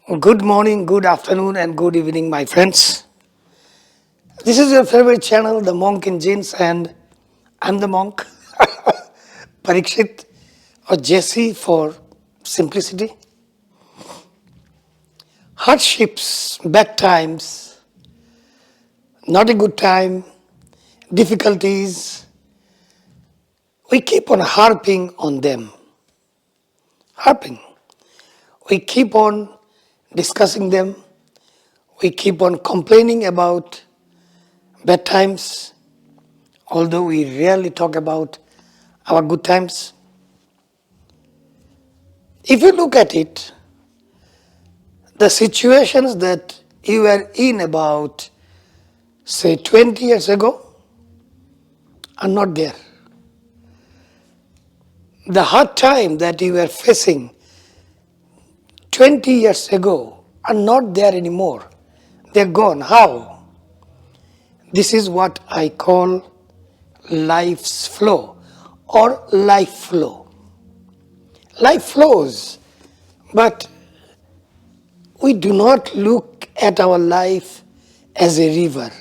Good morning, good afternoon, and good evening, my friends. This is your favorite channel, The Monk in Jeans, and I'm the monk, Parikshit, or Jesse for simplicity. Hardships, bad times, not a good time, difficulties, we keep on harping on them. Harping. We keep on discussing them. We keep on complaining about bad times, although we rarely talk about our good times. If you look at it, the situations that you were in about, say, 20 years ago are not there. The hard time that you were facing 20 years ago are not there anymore. They're gone. How? This is what I call life's flow or life flow. Life flows, but we do not look at our life as a river,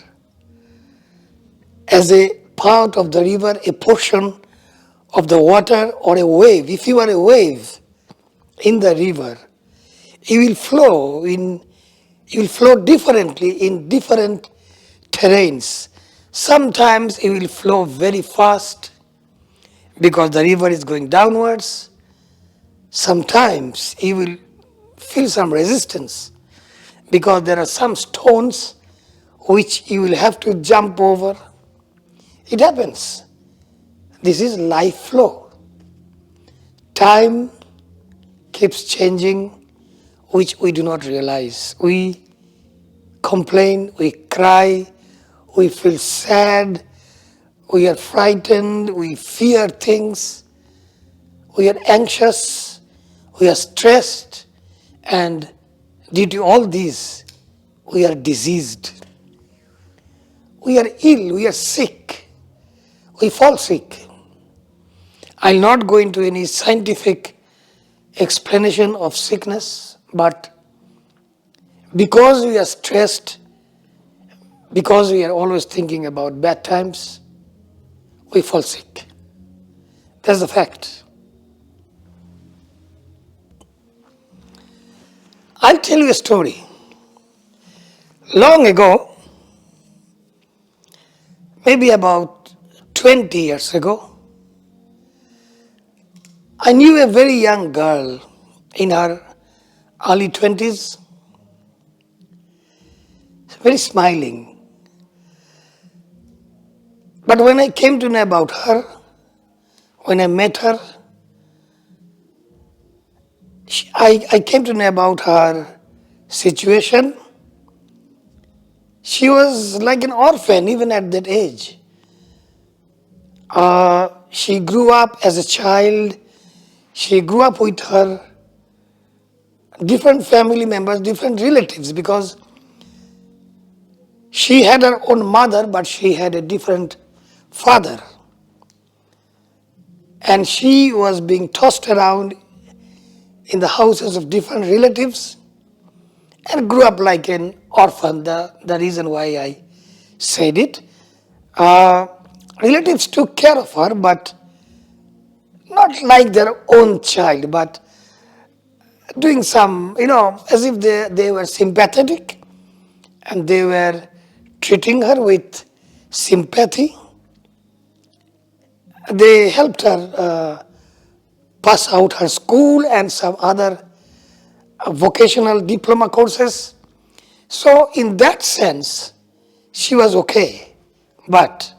as a part of the river, a portion of the water or a wave. If you are a wave in the river, you will flow differently in different terrains. Sometimes it will flow very fast because the river is going downwards. Sometimes you will feel some resistance because there are some stones which you will have to jump over. It happens. This is life flow. Time keeps changing, which we do not realize. We complain, we cry, we feel sad, we are frightened, we fear things, we are anxious, we are stressed, and due to all these, we are diseased. We are ill, we are sick, we fall sick. I'll not go into any scientific explanation of sickness, but because we are stressed, because we are always thinking about bad times, we fall sick. That's the fact. I'll tell you a story. Long ago, maybe about 20 years ago, I knew a very young girl in her early 20s, very smiling. But when I came to know about her, when I met her, I came to know about her situation. She was like an orphan even at that age. She grew up as a child. She grew up with her different family members, different relatives, because she had her own mother, but she had a different father. And she was being tossed around in the houses of different relatives and grew up like an orphan. The reason why I said it. Uh, Relatives took care of her, but not like their own child, but doing some, as if they were sympathetic and they were treating her with sympathy. They helped her pass out her school and some other vocational diploma courses. So, in that sense, she was okay. But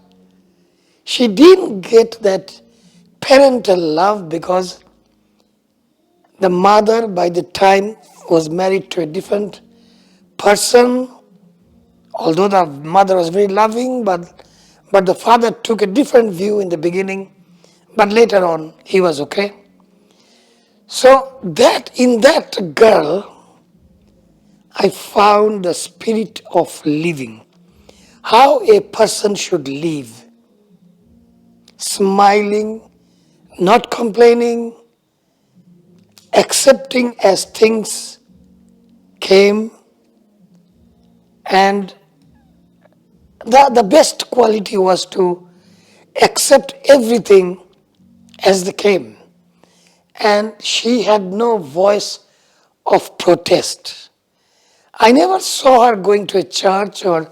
she didn't get that parental love because the mother, by the time, was married to a different person. Although the mother was very loving, but the father took a different view in the beginning. But later on, he was okay. So in that girl, I found the spirit of living. How a person should live. Smiling, not complaining, accepting as things came, and the best quality was to accept everything as they came. And she had no voice of protest. I never saw her going to a church or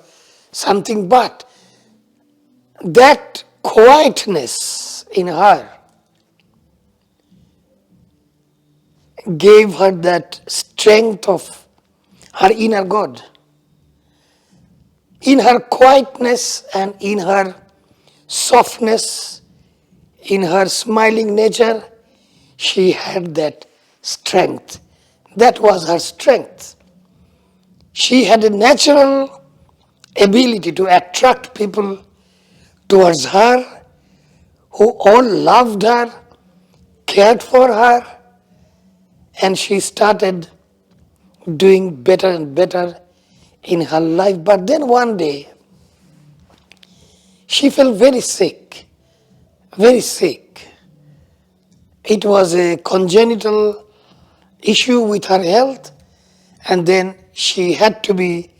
something, but that quietness in her gave her that strength of her inner God. In her quietness and in her softness, in her smiling nature, she had that strength. That was her strength. She had a natural ability to attract people towards her who all loved her, cared for her, and she started doing better and better in her life. But then one day, she felt very sick, very sick. It was a congenital issue with her health, and then she had to be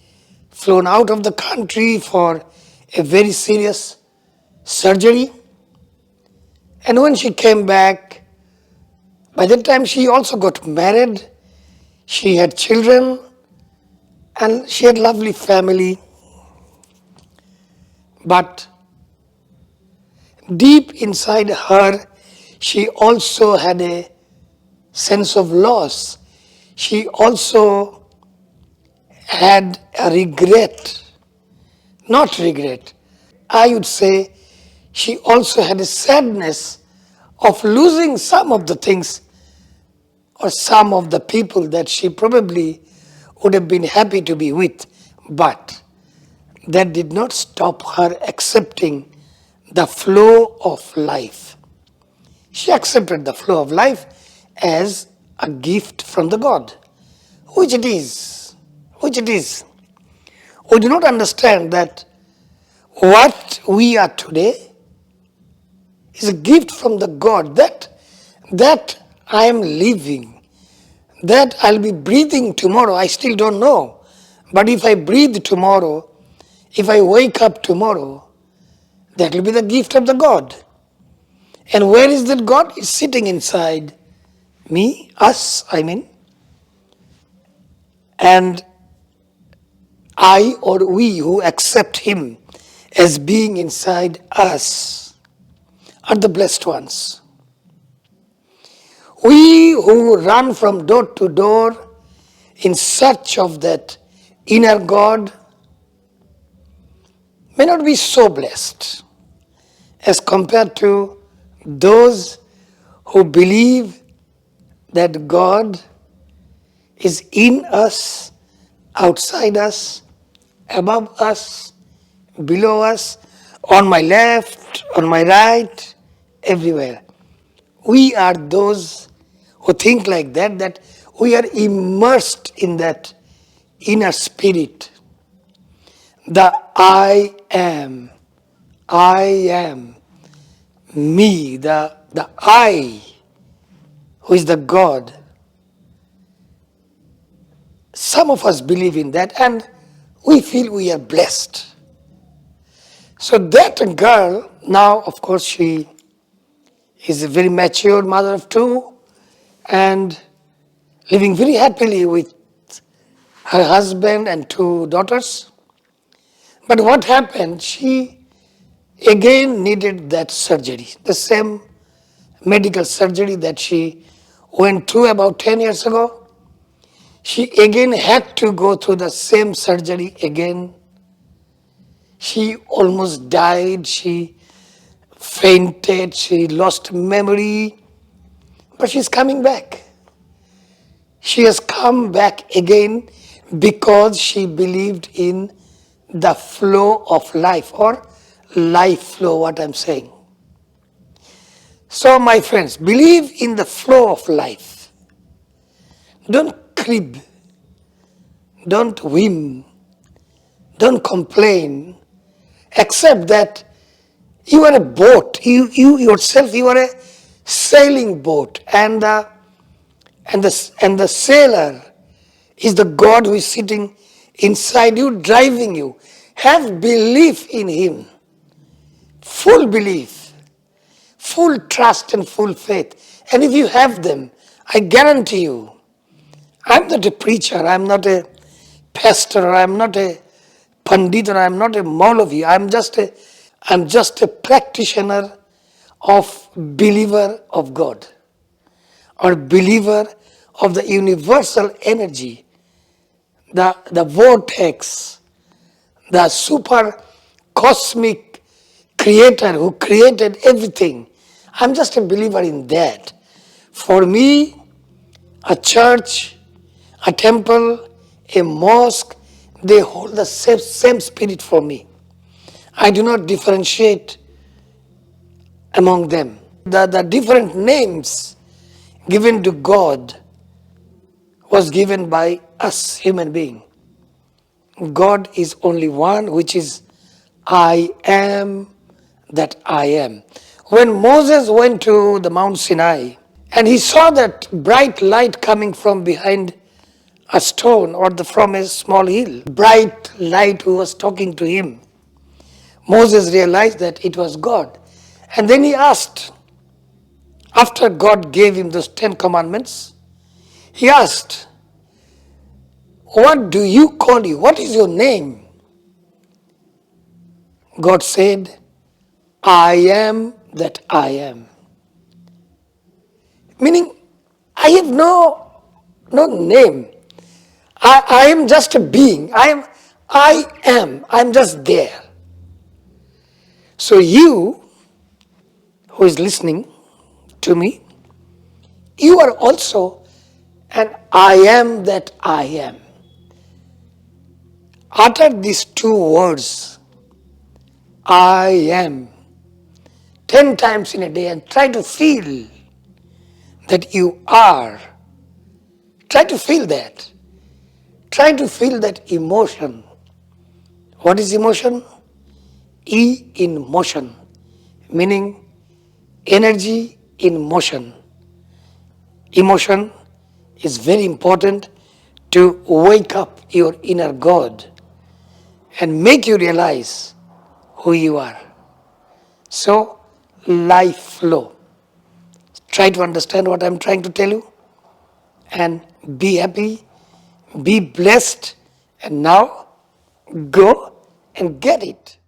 flown out of the country for a very serious surgery. And when she came back, by that time she also got married, she had children, and she had lovely family. But deep inside her, she also had a sense of loss. She also had a regret, not regret. I would say she also had a sadness of losing some of the things or some of the people that she probably would have been happy to be with. But that did not stop her accepting the flow of life. She accepted the flow of life as a gift from the God, which it is. Which it is. We do not understand that what we are today is a gift from the God that I am living, that I'll be breathing tomorrow. I still don't know. But if I breathe tomorrow, if I wake up tomorrow, that will be the gift of the God. And where is that God? It's sitting inside me, us, I mean. And I or we who accept Him as being inside us are the blessed ones. We who run from door to door in search of that inner God may not be so blessed as compared to those who believe that God is in us, outside us, above us, below us, on my left, on my right, everywhere. We are those who think like that, that we are immersed in that inner spirit. The I am, me, the I, who is the God. Some of us believe in that and we feel we are blessed. So that girl, now of course she is a very mature mother of two and living very happily with her husband and two daughters. But what happened, she again needed that surgery, the same medical surgery that she went through about 10 years ago. She again had to go through the same surgery again. She almost died, she fainted, she lost memory, but she's coming back. She has come back again because she believed in the flow of life, or life flow, what I'm saying. So my friends, believe in the flow of life. Don't crib, don't whim, don't complain. Accept that you are a boat, you yourself, you are a sailing boat, and the sailor He's the God who is sitting inside you, driving you. Have belief in Him. Full belief, full trust and full faith. And if you have them, I guarantee you, I'm not a preacher, I'm not a pastor, I'm not a pandit, or I'm not a Maulavi. I'm just a practitioner of believer of God, or believer of the universal energy, the vortex, the super cosmic creator who created everything. I'm just a believer in that. For me, a church, a temple, a mosque, they hold the same spirit for me. I do not differentiate among them. The different names given to God was given by us human being. God is only one, which is I am that I am. When Moses went to the Mount Sinai and he saw that bright light coming from behind a stone or from a small hill, bright light who was talking to him, Moses realized that it was God. And then he asked, after God gave him those 10 commandments, he asked, what do you call you? What is your name? God said, I am that I am. Meaning, I have no name. I am just a being. I am. I'm just there. So you, who is listening to me, you are also an I am that I am. Utter these 2 words, I am, 10 times in a day and try to feel that you are. Try to feel that. Try to feel that emotion. What is emotion? E in motion, meaning energy in motion. Emotion is very important to wake up your inner God and make you realize who you are. So, life flow. Try to understand what I'm trying to tell you and be happy, be blessed, and now go and get it.